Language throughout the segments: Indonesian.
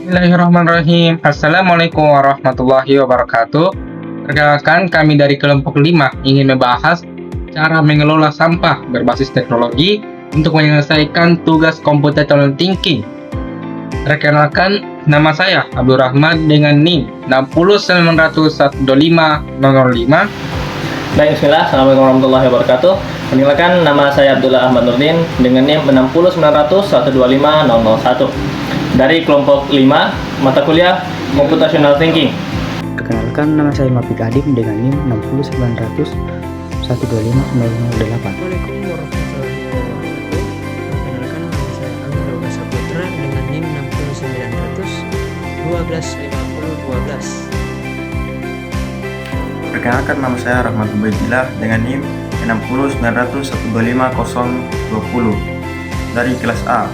Bismillahirrahmanirrahim. Assalamualaikum warahmatullahi wabarakatuh. Perkenalkan, kami dari kelompok 5 ingin membahas cara mengelola sampah berbasis teknologi untuk menyelesaikan tugas computational thinking. Perkenalkan, nama saya Abdul Rahman dengan NIM 609012505. Baik, bismillah. Assalamualaikum warahmatullahi wabarakatuh. Perkenalkan, nama saya Abdullah Ahmad Nurdin dengan NIM 609012501 dari kelompok 5 mata kuliah Computational Thinking. Perkenalkan, nama saya Mafik Adim dengan NIM 60900 125 008. Assalamualaikum warahmatullahi wabarakatuh. Perkenalkan, nama saya Angga Yoga Saputra dengan NIM 60900 125012. Perkenalkan, nama saya Rahmat Ubaidillah dengan NIM 60900 125 020 dari kelas A.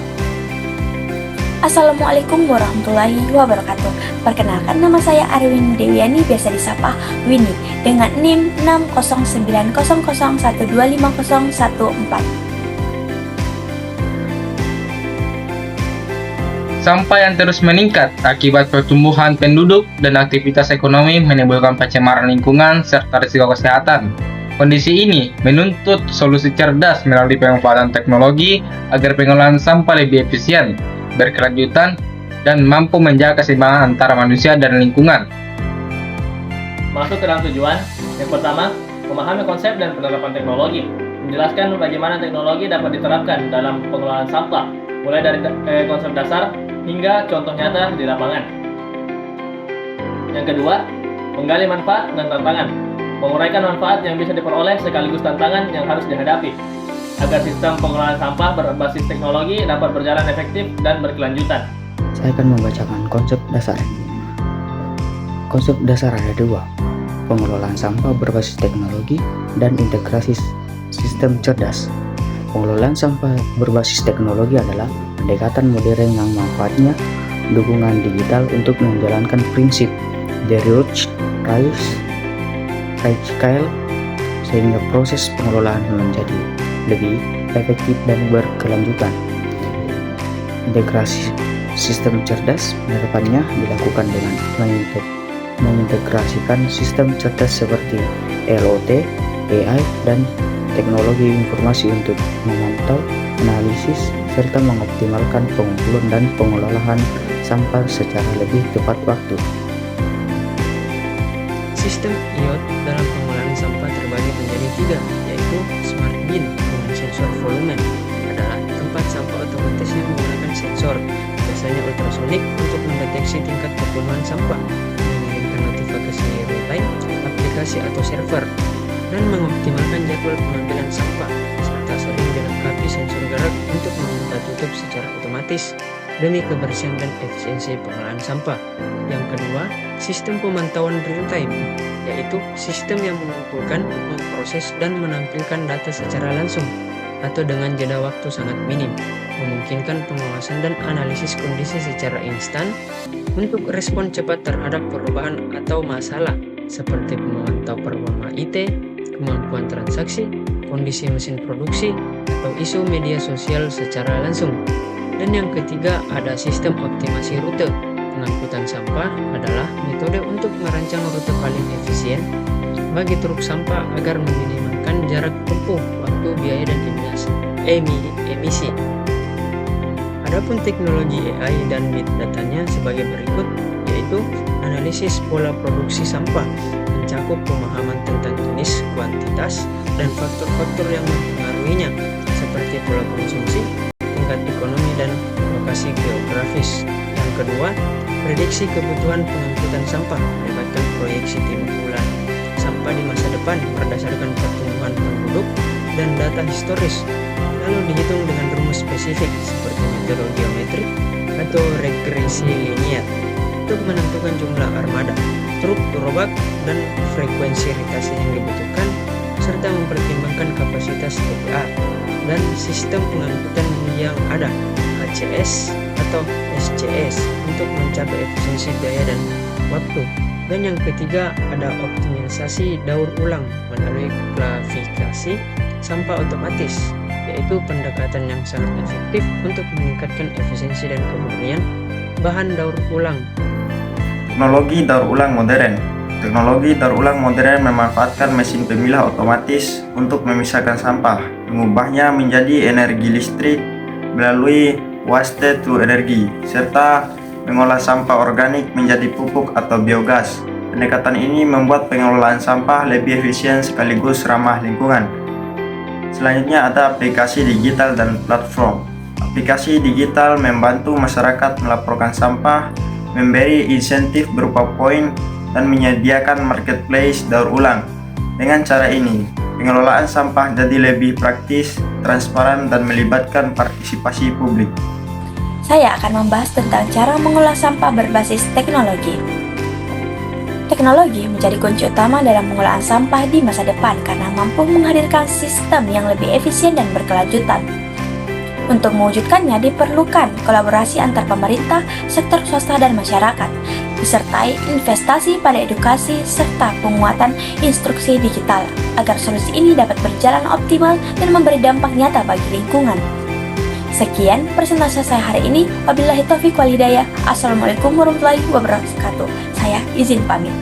Assalamualaikum warahmatullahi wabarakatuh. Perkenalkan, nama saya Arwin Dewiani, biasa disapa Winnie, dengan NIM 60900125014. Sampah yang terus meningkat akibat pertumbuhan penduduk dan aktivitas ekonomi menimbulkan pencemaran lingkungan serta risiko kesehatan. Kondisi ini menuntut solusi cerdas melalui pemanfaatan teknologi agar pengolahan sampah lebih efisien, berkelanjutan, dan mampu menjaga keseimbangan antara manusia dan lingkungan. Masuk ke dalam tujuan. Yang pertama, memahami konsep dan penerapan teknologi. Menjelaskan bagaimana teknologi dapat diterapkan dalam pengelolaan sampah, mulai dari konsep dasar hingga contoh nyata di lapangan. Yang kedua, menggali manfaat dan tantangan. Menguraikan manfaat yang bisa diperoleh sekaligus tantangan yang harus dihadapi, agar sistem pengelolaan sampah berbasis teknologi dapat berjalan efektif dan berkelanjutan. Saya akan membacakan konsep dasar. Konsep dasar ada dua: pengelolaan sampah berbasis teknologi dan integrasi sistem cerdas. Pengelolaan sampah berbasis teknologi adalah pendekatan modern yang manfaatnya dukungan digital untuk menjalankan prinsip zero rise scale, sehingga proses pengelolaan menjadi lebih efektif dan berkelanjutan. Integrasi sistem cerdas penerapannya dilakukan dengan mengintegrasikan sistem cerdas seperti IoT, AI, dan teknologi informasi untuk memantau, analisis, serta mengoptimalkan pengumpulan dan pengelolaan sampah secara lebih tepat waktu. Sistem IoT dalam pengelolaan sampah terbagi menjadi 3, yaitu Smart Bin dengan sensor volume adalah tempat sampah otomatis yang menggunakan sensor, biasanya ultrasonik, untuk mendeteksi tingkat pemenuhan sampah, mengirimkan notifikasi real-time, aplikasi atau server, dan mengoptimalkan jadwal pengambilan sampah, serta sering dilengkapi sensor gerak untuk membuka tutup secara otomatis demi kebersihan dan efisiensi pengelolaan sampah. Yang kedua, sistem pemantauan real-time, yaitu sistem yang mengumpulkan, memproses, dan menampilkan data secara langsung atau dengan jeda waktu sangat minim, memungkinkan pengawasan dan analisis kondisi secara instan untuk respon cepat terhadap perubahan atau masalah seperti memantau performa IT, kemampuan transaksi, kondisi mesin produksi, atau isu media sosial secara langsung. Dan yang ketiga, ada sistem optimasi rute. Pengangkutan sampah adalah metode untuk merancang rute paling efisien bagi truk sampah agar meminimalkan jarak tempuh, waktu, biaya, dan emisi. Adapun teknologi AI dan big datanya sebagai berikut, yaitu analisis pola produksi sampah, mencakup pemahaman tentang jenis, kuantitas, dan faktor-faktor yang mempengaruhinya, seperti pola konsumsi, tingkat ekonomi, dan lokasi geografis. Yang kedua, prediksi kebutuhan pengangkutan sampah melibatkan proyeksi timbulan sampah di masa depan berdasarkan pertumbuhan penduduk dan data historis, lalu dihitung dengan rumus spesifik seperti metode geometrik atau regresi linier untuk menentukan jumlah armada, truk, gerobak, dan frekuensi ritasi yang dibutuhkan, serta mempertimbangkan kapasitas TPA dan sistem pengangkutan yang ada, HCS atau SCS, untuk mencapai efisiensi biaya dan waktu. Dan yang ketiga, ada optimalisasi daur ulang melalui klasifikasi sampah otomatis, yaitu pendekatan yang sangat efektif untuk meningkatkan efisiensi dan kemurnian bahan daur ulang. Teknologi daur ulang modern. Teknologi daur ulang modern memanfaatkan mesin pemilah otomatis untuk memisahkan sampah, mengubahnya menjadi energi listrik melalui waste to energi, serta mengolah sampah organik menjadi pupuk atau biogas. Pendekatan ini membuat pengelolaan sampah lebih efisien sekaligus ramah lingkungan. Selanjutnya ada aplikasi digital dan platform. Aplikasi digital membantu masyarakat melaporkan sampah, memberi insentif berupa poin, dan menyediakan marketplace daur ulang. Dengan cara ini, pengelolaan sampah jadi lebih praktis, transparan, dan melibatkan partisipasi publik. Saya akan membahas tentang cara mengolah sampah berbasis teknologi. Teknologi menjadi kunci utama dalam pengolahan sampah di masa depan karena mampu menghadirkan sistem yang lebih efisien dan berkelanjutan. Untuk mewujudkannya diperlukan kolaborasi antar pemerintah, sektor swasta, dan masyarakat, disertai investasi pada edukasi serta penguatan instruksi digital agar solusi ini dapat berjalan optimal dan memberi dampak nyata bagi lingkungan. Sekian presentasi saya hari ini. Wabillahi taufiq wal hidayah. Assalamualaikum warahmatullahi wabarakatuh. Saya izin pamit.